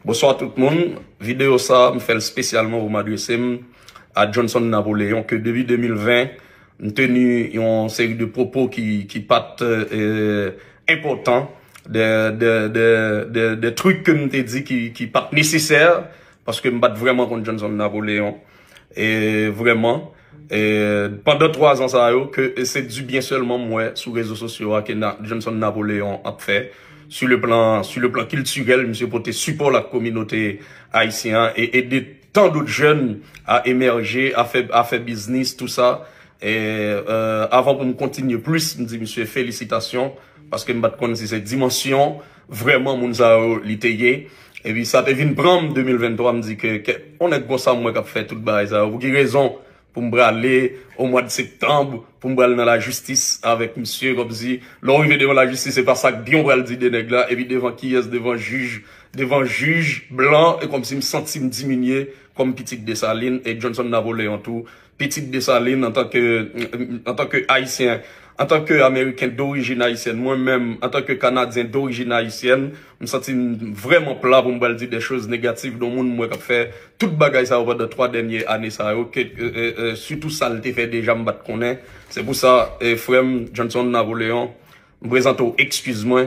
Bonsoir tout le monde. Vidéo ça, me fait spécialement pour m'adresser à Johnson Napoléon que depuis 2020, nous tenu une série de propos qui partent importants, des trucs que nous t'ai dit qui partent nécessaires parce que me battre vraiment contre Johnson Napoléon et vraiment pendant 3 ans ça que c'est du bien seulement moi sur les réseaux sociaux que Johnson Napoléon a fait. Sur le plan culturel, monsieur porter support la communauté haïtienne et aider tant d'autres jeunes à émerger, à faire business, tout ça. Et avant pour me continuer plus, me dit monsieur félicitations parce que me battre contre cette dimension vraiment nous a litayé. Et puis ça devient prendre 2023 me dit que on est comme ça moi qui a fait tout bail ça. Vous avez raison pour me aller au mois de septembre, pour me aller dans la justice avec monsieur, comme si, l'arrivée devant la justice, c'est pas ça que bien on va le dire des nègres là, et puis devant qui est devant juge blanc, et comme si me senti me diminuer, comme Petite Dessalines et Johnson Napoléon tout. Petite Dessalines en tant que haïtien, en tant que américain d'origine haïtienne, moi-même, en tant que canadien d'origine haïtienne, je me sens vraiment plat pour me dire des choses négatives dans le monde, moi, qui a fait toute bagaille ça over de 3 dernières années, ça, surtout ça, le fait déjà me battre qu'on est. C'est pour ça, frère Johnson Napoléon, me présente excuse-moi,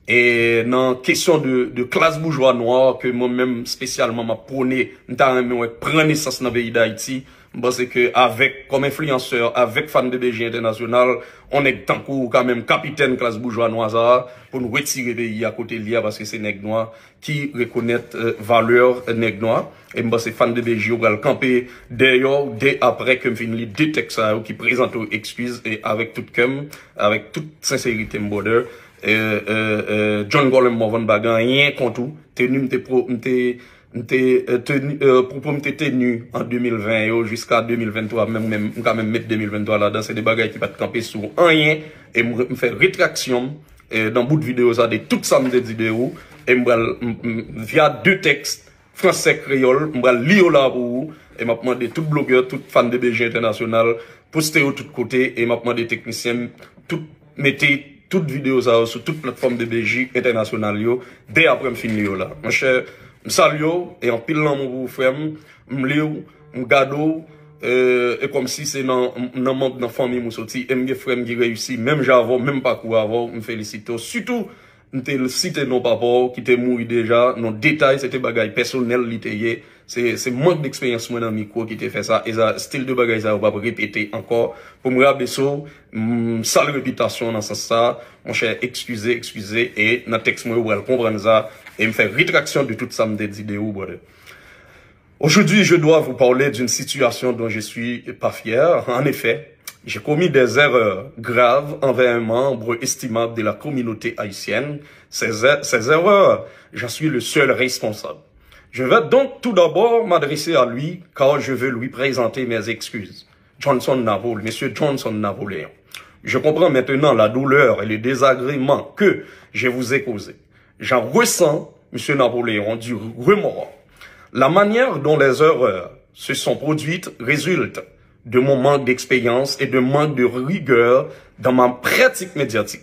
et dans question de classe bourgeois noire, que moi-même, spécialement, m'a prôné, prendre naissance dans le pays d'Haïti, parce que avec, comme influenceur, avec fan de BG International, on est tant quand même capitaine classe bourgeois noire pour nous retirer le pays à côté de l'IA parce que c'est nègre noir qui reconnaît valeur nègre noir. Et moi, c'est fan de BG, on va le camper d'ailleurs, dès après que je finis deux textes qui présentent aux excuses et avec toute sincérité, border. John Golem Morvan Bagan, rien contre tout. Tenu, propos m'était tenu en 2020 jusqu'à 2023 même quand même mettre 2023 là-dedans c'est des bagages qui va te camper sur rien et me faire rétraction dans bout de vidéo ça de tout ça me vidéo et via 2 textes français créole me lire là pour vous et m'a demandé tout blogueur tout fan de BG International poster au tout côté et m'a demandé technicien tout mettez toute vidéo ça sur toute plateforme de BG International yo dès après me finir là mon cher salut et en pile dans mon frère m'lio m'gado et comme si c'est dans membre dans famille mon sorti et mes frères qui réussi même j'avais même parcours avant me félicite surtout m'te citer non papa qui était mort déjà non détail c'était bagaille personnel littéraire c'est manque d'expérience moi dans micro qui t'a fait ça et ça style de bagaille ça on va répéter encore pour me rappeler ça sale réputation dans ça mon cher excusez et dans texte moi vous allez comprendre ça et me faire rétraction de toute ça me dit vidéo brother. Aujourd'hui, je dois vous parler d'une situation dont je suis pas fier. En effet, j'ai commis des erreurs graves envers un membre estimable de la communauté haïtienne. Ces erreurs, j'en suis le seul responsable. Je vais donc tout d'abord m'adresser à lui car je veux lui présenter mes excuses. Monsieur Johnson Napoléon. Je comprends maintenant la douleur et le désagrément que je vous ai causé. J'en ressens, monsieur Napoléon, du remords. La manière dont les erreurs se sont produites résulte de mon manque d'expérience et de manque de rigueur dans ma pratique médiatique.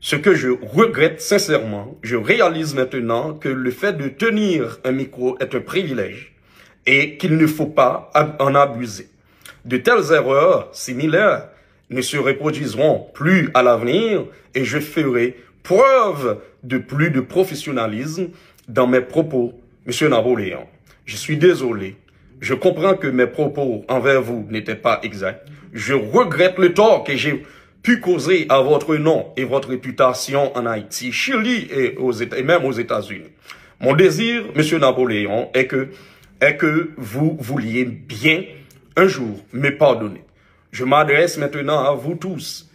Ce que je regrette sincèrement, je réalise maintenant que le fait de tenir un micro est un privilège et qu'il ne faut pas en abuser. De telles erreurs similaires ne se reproduiront plus à l'avenir et je ferai preuve de plus de professionnalisme dans mes propos, monsieur Napoléon. Je suis désolé. Je comprends que mes propos envers vous n'étaient pas exacts. Je regrette le tort que j'ai pu causer à votre nom et votre réputation en Haïti, Chili et même aux États-Unis. Mon désir, monsieur Napoléon, est que vous vouliez bien un jour me pardonner. Je m'adresse maintenant à vous tous.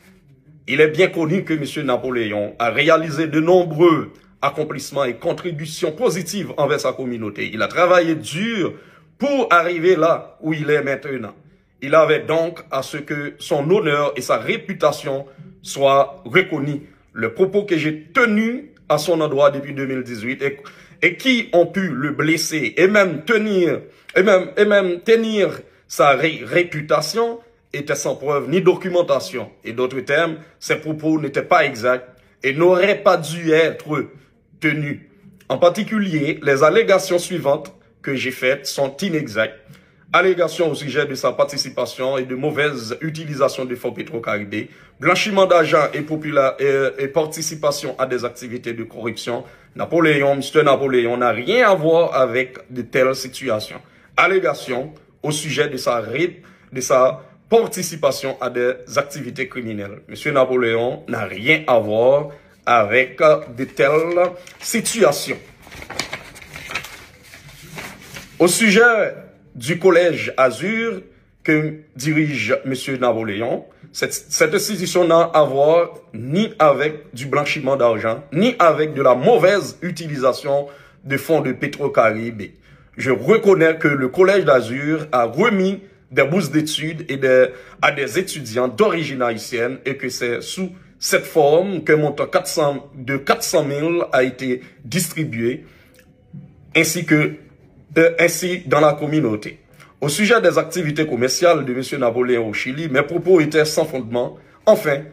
Il est bien connu que M. Napoléon a réalisé de nombreux accomplissements et contributions positives envers sa communauté. Il a travaillé dur pour arriver là où il est maintenant. Il avait donc à ce que son honneur et sa réputation soient reconnus. Le propos que j'ai tenu à son endroit depuis 2018 et qui ont pu le blesser et même tenir sa réputation était sans preuve ni documentation. Et d'autres termes, ces propos n'étaient pas exacts et n'auraient pas dû être tenus. En particulier, les allégations suivantes que j'ai faites sont inexactes. Allégations au sujet de sa participation et de mauvaise utilisation des fonds Petro-Caribé, blanchiment d'argent et participation à des activités de corruption. Monsieur Napoléon n'a rien à voir avec de telles situations. Allégations au sujet de sa participation à des activités criminelles. Monsieur Napoléon n'a rien à voir avec de telles situations. Au sujet du collège Azur que dirige M. Napoléon, cette institution n'a à voir ni avec du blanchiment d'argent, ni avec de la mauvaise utilisation de fonds de Petro-Caribé. Je reconnais que le collège d'Azur a remis des bourses d'études à des étudiants d'origine haïtienne et que c'est sous cette forme qu'un montant de 400 000 a été distribué ainsi dans la communauté. Au sujet des activités commerciales de M. Napoléon au Chili, mes propos étaient sans fondement. Enfin,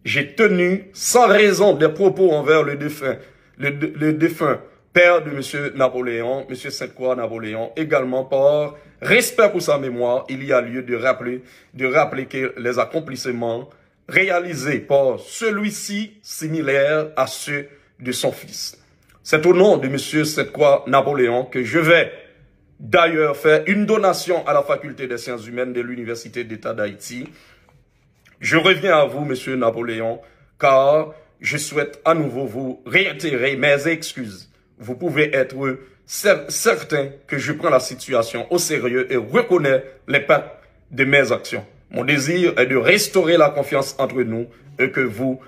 j'ai tenu sans raison des propos envers le défunt père de M. Napoléon, M. Sainte-Croix Napoléon, également par respect pour sa mémoire. Il y a lieu de rappeler que les accomplissements réalisés par celui-ci similaires à ceux de son fils. C'est au nom de M. Sainte-Croix Napoléon que je vais d'ailleurs faire une donation à la faculté des sciences humaines de l'Université d'État d'Haïti. Je reviens à vous, M. Napoléon, car je souhaite à nouveau vous réitérer mes excuses. Vous pouvez être certain que je prends la situation au sérieux et reconnais les pertes de mes actions. Mon désir est de restaurer la confiance entre nous et que vous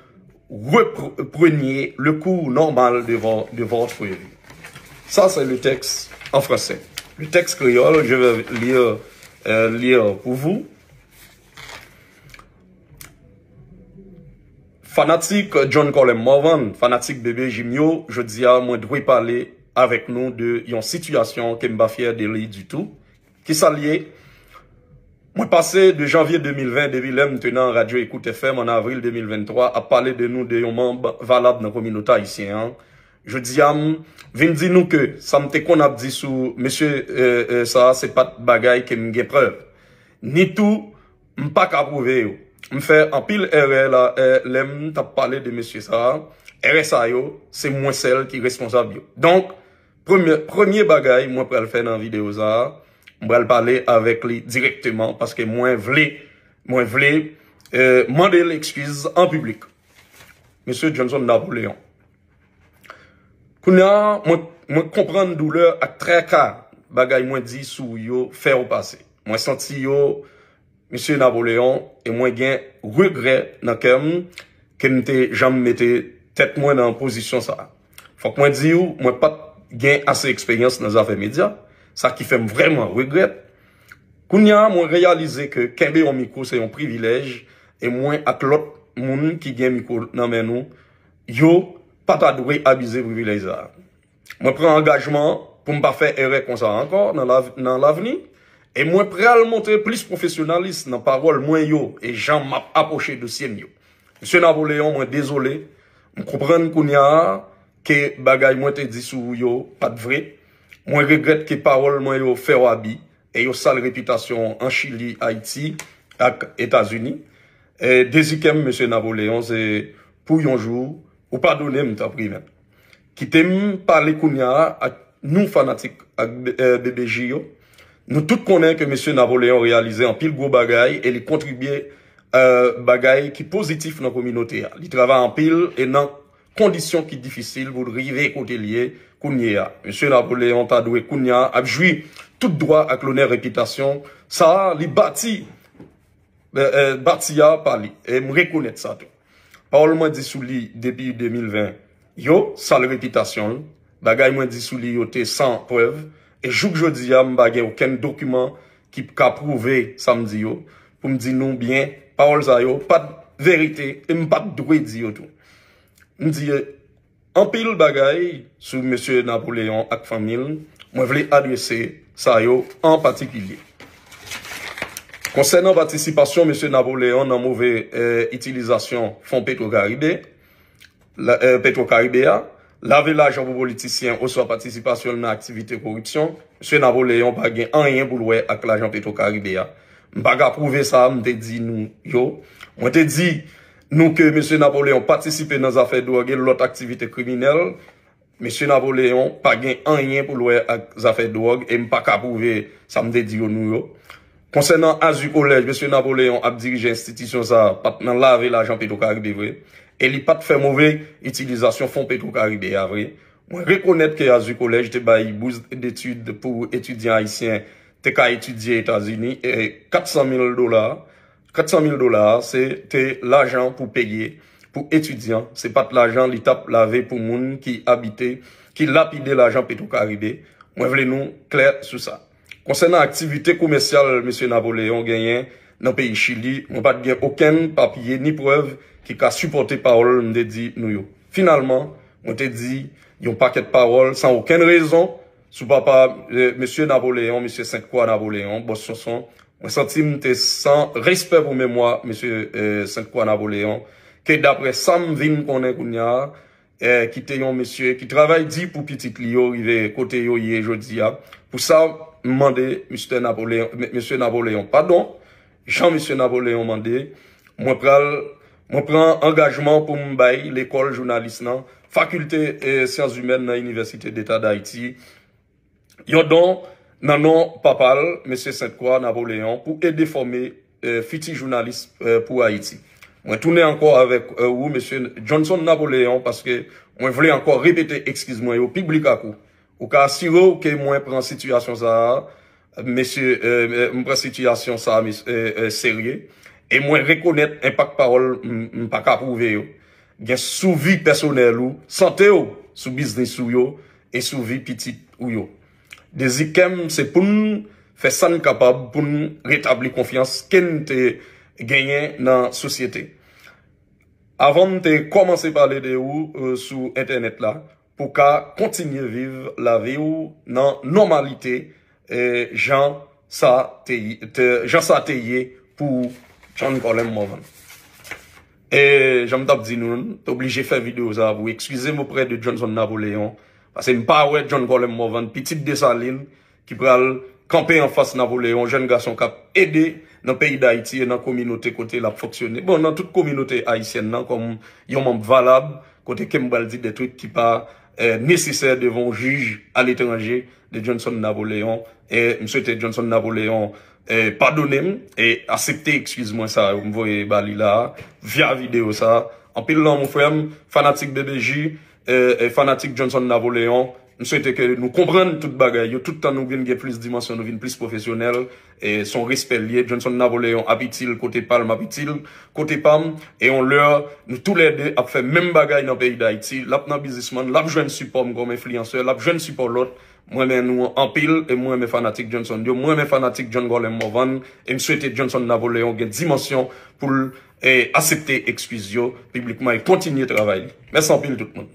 repreniez le cours normal de votre vie. Ça, c'est le texte en français. Le texte créole, je vais lire pour vous. Fanatique John Colem Morvan, fanatique bébé Jimio, je dis à moi de parler avec nous de une situation qui m'a fier de lui du tout. Qui s'allie. Moi passé de janvier 2020, depuis l'homme tenant Radio Écoute FM en avril 2023, à parler de nous de un membre valable dans la communauté haïtienne. Je dis à vin dire nous que ça me qu'on a dit sous monsieur ça c'est pas de bagaille qui me preuve. Ni tout m'pas qu'à prouver. Me fait en pile erreur là l'aime t'a parlé de monsieur ça. RSA yo, c'est moi celle qui est responsable. Donc premier bagaille moi pour le faire dans vidéo ça, moi le parler avec lui directement parce que moi v'lais demander l'excuse en public. Monsieur Johnson Napoléon. Kounya, moi comprendre douleur à très cas, bagay moi dit sou yo faire au passé. Moi senti yo, Monsieur Napoléon, et moi gen regret dans kem, que m'te jamais mette tête moi dans position ça. Faut que moi dis ou, moi pas gen assez expérience dans les affaires médias, ça qui fait vraiment regret. Kounya, moi réaliser que kembe un micro c'est un privilège, et moi avec l'autre moun qui gen micro dans men nous, yo pas ta doué abuser privilège ça. Moi prends engagement pour me pas faire erreur comme ça encore dans l'avenir et moi prêt à le montrer plus professionnaliste dans parole moins yo et Jean m'a approché dossier yo. Monsieur Napoléon, moi désolé, me comprendre qu'on y a que bagay moi te dit sou yo pas de vrai. Moi regrette que parole moi yo fait wabi et yo sale réputation en Chili, Haïti et États-Unis. Et désikem monsieur Napoléon c'est pour un jour ou pardonnez m'ta privé. Qui t'aime parler kounya à nous fanatiques BBJ yo. Nous tous connaissons que monsieur Napoléon réalisé en pile gros bagaille et il contribué bagaille qui positif dans la communauté. Il travaille en pile et dans conditions qui difficiles pour arriver côté lié kounya. Monsieur Napoléon t'a doué kounya a joui tout droit avec l'honneur réputation. Ça li bâti bâtia par lui et me reconnaître ça tout. Parole moi dit sous lui depuis 2020. Yo, sale réputation. Bagay moi dit sous lui yo te sans preuve. Et jouk jodi a m'bagay aucun document qui ka prouver samedi yo. Pour me dire non bien, parole ça yo, pas de vérité, et m'pas de droit dire yo tout. M'di en pile bagay sous monsieur Napoléon ak famille, moi voulais adresser ça yo en particulier. Concernant participation, M. Napoléon, dans mauvaise utilisation fonds Petro-Caribé, laver l'argent pour politiciens ou soit participation dans l'activité corruption, M. Napoléon pas gain rien pour louer avec l'argent Petro-Caribéa. M'pas qu'à prouver ça, m'te dit nous, yo. Moi te dit, nous que M. Napoléon participe dans les affaires de drogue et l'autre activité criminelle. M. Napoléon pas gain rien pour louer avec les affaires de drogue et m'pas qu'à prouver ça, m'te dit nous, yo. Concernant Azu Collège, M. Napoléon a dirigé l'institution ça, pas dans laver l'argent Petro-Caribé, vrai. Et il pas fait mauvaise utilisation fonds Petro-Caribé, vrai. Moi, reconnaître que Azu Collège te bail bourse d'études pour étudiants haïtiens, te qu'à étudier aux États-Unis, et $400,000. $400,000, c'était l'argent pour payer, pour étudiants. C'est pas de l'argent, l'étape lavé pour moun qui habitait, qui lapidait l'argent Petro-Caribé. Moi, voulez nous clair sur ça. Concernant l'activité commerciale, M. Napoléon gagné dans le pays Chili, on pas de aucun papier ni preuve qui a supporté parole, me dit nous. Finalement, on te dit, il y a un paquet de paroles sans aucune raison, sous papa, M. Napoléon, M. Sainte-Croix Napoléon, boss son, on senti sans respect pour mémoire, M. Sainte-Croix Napoléon, que d'après Sam Vin connaît kounya, qui était un monsieur, qui travaille dit pour petit Lio, il côté yo, yé, jodi, pour ça, demandé, M. Napoléon, pardon, Jean M. Napoléon mandé, moi prends engagement pour m'bailler l'école journaliste, faculté sciences humaines dans l'Université d'État d'Haïti. Yon donc, non papal, M. Sainte-Croix Napoléon, pour aider former futurs journalistes pour Haïti. Moi tourner encore avec vous, M. Johnson Napoléon, parce que moi voulais encore répéter, excuse-moi, au public à coup. Ou qu'à assurer que moi prends situation ça, monsieur, prends situation ça, sérieux. Et moi reconnaître impact parole, pas qu'à prouver yo. Gen sous vie personnelle ou, santé ou, sous business ou yo, et sous vie petite ou yo. Des ikem, c'est pour nous faire ça capable, pour nous rétablir confiance, qu'en te gagné dans la société. Avant de commencer à parler de vous sur Internet là, pour qu'à continuer à vivre la vie ou dans normalité, Jean Sateye pour John Colem Morvan. Et j'aime t'ap dit nous, t'es obligé de faire vidéo ça, vous excusez-moi auprès de Johnson Napoléon, parce que m'pas ouais John Colem Morvan, petite Dessalines, qui pral camper en face Napoléon, jeune garçon qui a aidé dans le pays d'Haïti et dans la communauté côté la fonctionner. Bon, dans toute communauté haïtienne, comme yon membre valable, côté Kembal dit des trucs qui pas nécessaires devant juge à l'étranger de Johnson Napoléon. Et monsieur Johnson Napoléon, pardonnez-moi et acceptez, excuse-moi ça, vous me voyez bali là, via vidéo ça. En pile là, mon frère, fanatique BBJ, fanatique Johnson Napoléon, nous souhaitons que nous comprenions toute bagaille, tout le temps nous venons plus de dimension, nous venons plus professionnel, et son respect lié, Johnson Napoléon habite-il, côté Palme habite-il, côté Pam, et on leur, nous tous les deux, a fait même bagaille dans le pays d'Haïti, l'ap nan businessman, l'ap jeune support comme influenceur, l'ap jeune support l'autre, moi-même nous en pile, et moi-même fanatique Johnson, moi-même fanatique John Colem Morvan, et me souhaiter Johnson Napoléon, une dimension pour accepter excuse publiquement et continuer à travailler. Merci en pile tout le monde.